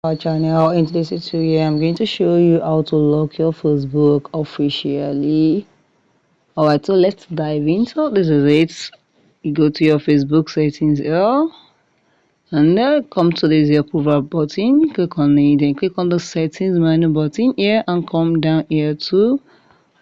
Our channel. In today's tutorial, I'm going to show you how to lock your Facebook officially. Alright, so let's dive in. So this is it. You go to your Facebook settings here, and then come to this your profile button. Click on it, then click on the settings menu button here, and come down here to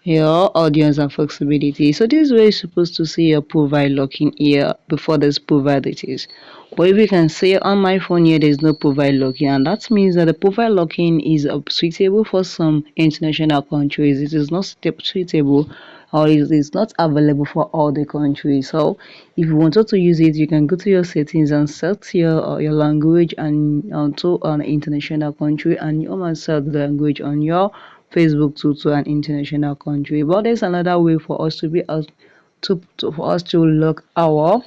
your audience and flexibility. So this is where you're supposed to see your profile locking here before this profile details. But if you can see on my phone here, there's no profile locking, and that means that the profile locking is suitable for some international countries. It is not suitable, or it is not available for all the countries. So if you wanted to use it, you can go to your settings and set your language and to an international country, and you must set the language on your Facebook to an international country. But there's another way for us to be for us to lock our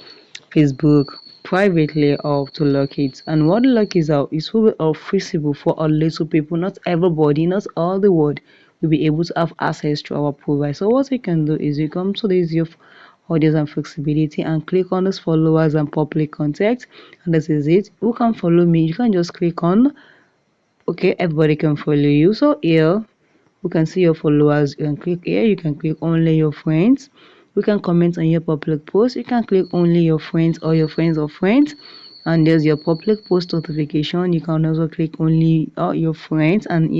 Facebook privately or to lock it. And what the lock is out is will be feasible for a little people. Not everybody, not all the world will be able to have access to our profile. So what you can do is you come to this your audience and flexibility and click on this followers and public contact, and this is it. Who can follow me? You can just click on okay, everybody can follow you. So here you can see your followers. You can click here, you can click only your friends. You can comment on your public post. You can click only your friends or your friends of friends, and there's your public post notification. You can also click only your friends, and here